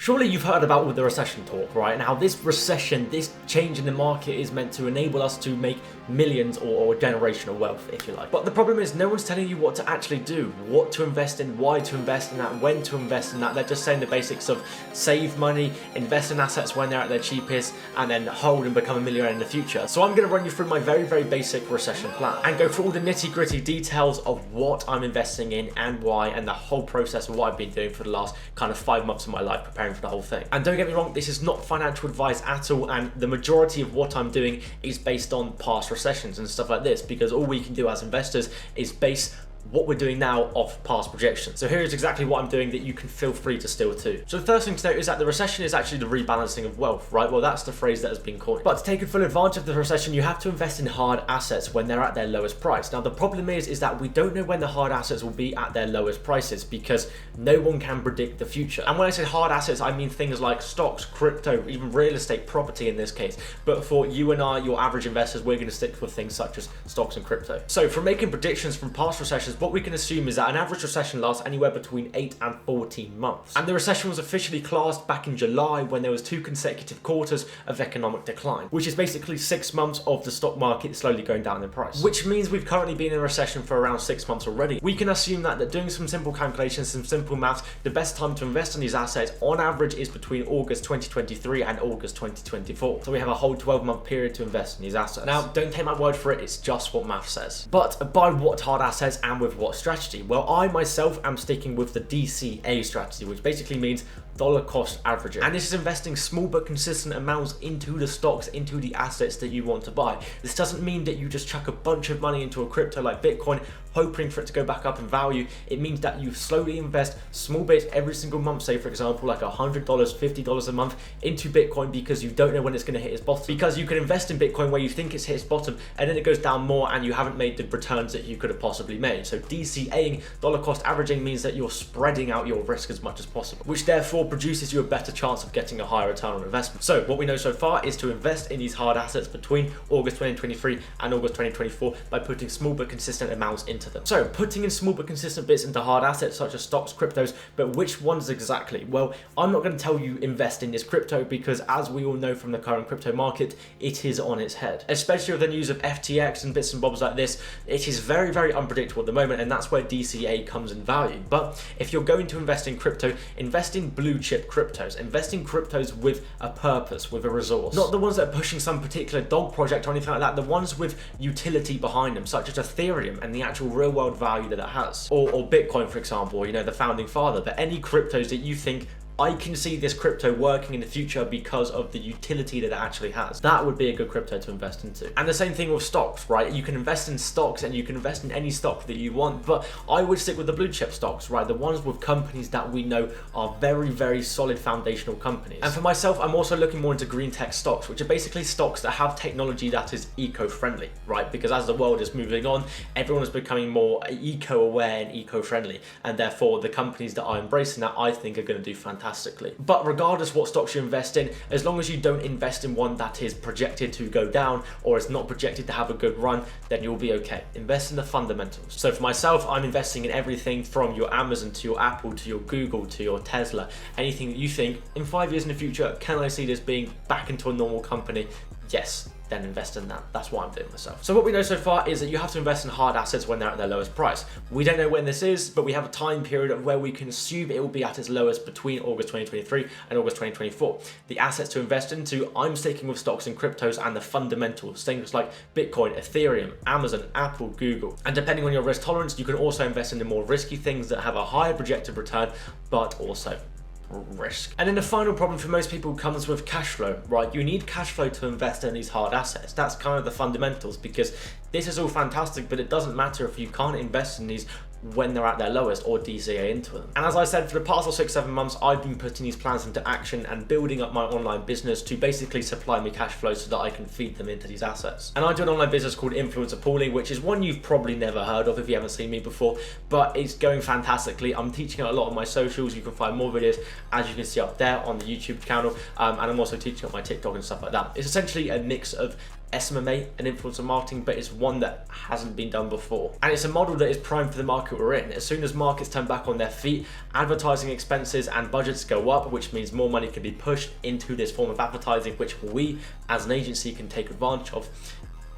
Surely you've heard about all the recession talk, right? Now this recession, this change in the market is meant to enable us to make millions or generational wealth, if you like. But the problem is no one's telling you what to actually do, what to invest in, why to invest in that, when to invest in that. They're just saying the basics of save money, invest in assets when they're at their cheapest, and then hold and become a millionaire in the future. So I'm going to run you through my very, very basic recession plan and go through all the nitty-gritty details of what I'm investing in and why, and the whole process of what I've been doing for the last kind of 5 months of my life preparing for the whole thing. And don't get me wrong, this is not financial advice at all, and the majority of what I'm doing is based on past recessions and stuff like this, because all we can do as investors is base what we're doing now off past projections. So here's exactly what I'm doing that you can feel free to steal too. So the first thing to note is that the recession is actually the rebalancing of wealth, right? Well, that's the phrase that has been coined. But to take full advantage of the recession, you have to invest in hard assets when they're at their lowest price. Now the problem is that we don't know when the hard assets will be at their lowest prices because no one can predict the future. And when I say hard assets, I mean things like stocks, crypto, even real estate, property in this case. But for you and I, your average investors, we're going to stick with things such as stocks and crypto. So from making predictions from past recessions, what we can assume is that an average recession lasts anywhere between 8 and 14 months. And the recession was officially classed back in July when there was 2 consecutive quarters of economic decline, which is basically 6 months of the stock market slowly going down in price, which means we've currently been in a recession for around 6 months already. We can assume that doing some simple calculations, some simple maths, the best time to invest in these assets on average is between August 2023 and August 2024. So we have a whole 12-month period to invest in these assets. Now, don't take my word for it, it's just what math says. But buy what hard assets and with what strategy? Well, I myself am sticking with the DCA strategy, which basically means dollar cost averaging. And this is investing small but consistent amounts into the stocks, into the assets that you want to buy. This doesn't mean that you just chuck a bunch of money into a crypto like Bitcoin, hoping for it to go back up in value. It means that you slowly invest small bits every single month, say for example like $100, $50 a month into Bitcoin, because you don't know when it's going to hit its bottom. Because you can invest in Bitcoin where you think it's hit its bottom and then it goes down more and you haven't made the returns that you could have possibly made. So DCAing, dollar cost averaging, means that you're spreading out your risk as much as possible, which therefore produces you a better chance of getting a higher return on investment. So what we know so far is to invest in these hard assets between August 2023 and August 2024 by putting small but consistent amounts into them. So putting in small but consistent bits into hard assets such as stocks, cryptos, but which ones exactly? Well, I'm not going to tell you invest in this crypto because, as we all know from the current crypto market, it is on its head. Especially with the news of FTX and bits and bobs like this, it is very, very unpredictable at the moment, and that's where DCA comes in value. But if you're going to invest in crypto, invest in blue chip cryptos. Invest in cryptos with a purpose, with a resource. Not the ones that are pushing some particular dog project or anything like that, the ones with utility behind them, such as Ethereum and the actual real world value that it has. Or Bitcoin, for example, you know, the founding father. But any cryptos that you think, I can see this crypto working in the future because of the utility that it actually has, that would be a good crypto to invest into. And the same thing with stocks, right? You can invest in stocks and you can invest in any stock that you want, but I would stick with the blue chip stocks, right? The ones with companies that we know are very, very solid foundational companies. And for myself, I'm also looking more into green tech stocks, which are basically stocks that have technology that is eco-friendly, right? Because as the world is moving on, everyone is becoming more eco-aware and eco-friendly, and therefore the companies that are embracing that, I think, are going to do fantastic. But regardless what stocks you invest in, as long as you don't invest in one that is projected to go down or is not projected to have a good run, then you'll be okay. Invest in the fundamentals. So for myself, I'm investing in everything from your Amazon to your Apple to your Google to your Tesla. Anything that you think, in 5 years in the future, can I see this being back into a normal company? Yes. Then invest in that. That's what I'm doing myself. So what we know so far is that you have to invest in hard assets when they're at their lowest price. We don't know when this is, but we have a time period of where we can assume it will be at its lowest between August 2023 and August 2024. The assets to invest into, I'm sticking with stocks and cryptos and the fundamentals, things like Bitcoin, Ethereum, Amazon, Apple, Google. And depending on your risk tolerance, you can also invest in the more risky things that have a higher projected return, but also risk. And then the final problem for most people comes with cash flow, right? You need cash flow to invest in these hard assets. That's kind of the fundamentals, because this is all fantastic, but it doesn't matter if you can't invest in these when they're at their lowest or DCA into them. And as I said, for the past 6-7 months, I've been putting these plans into action and building up my online business to basically supply me cash flow so that I can feed them into these assets. And I do an online business called Influencer Pooling, which is one you've probably never heard of if you haven't seen me before, but it's going fantastically. I'm teaching it a lot on my socials. You can find more videos, as you can see up there on the YouTube channel, and I'm also teaching on my TikTok and stuff like that. It's essentially a mix of SMMA and influencer marketing, but it's one that hasn't been done before. And it's a model that is primed for the market we're in. As soon as markets turn back on their feet, advertising expenses and budgets go up, which means more money can be pushed into this form of advertising, which we as an agency can take advantage of.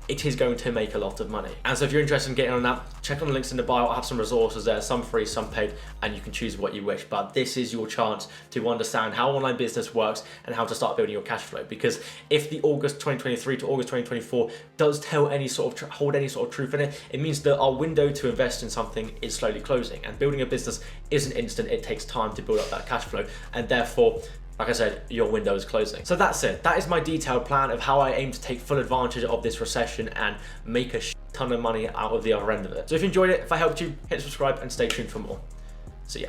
It is going to make a lot of money. And so if you're interested in getting on that, check on the links in the bio. I'll have some resources there, some free, some paid, and you can choose what you wish. But this is your chance to understand how online business works and how to start building your cash flow. Because if the August 2023 to August 2024 does tell any sort of hold any sort of truth in it, it means that our window to invest in something is slowly closing. And building a business isn't instant. It takes time to build up that cash flow. And therefore, like I said, your window is closing. So that's it. That is my detailed plan of how I aim to take full advantage of this recession and make a ton of money out of the other end of it. So if you enjoyed it, if I helped you, hit subscribe and stay tuned for more. See ya.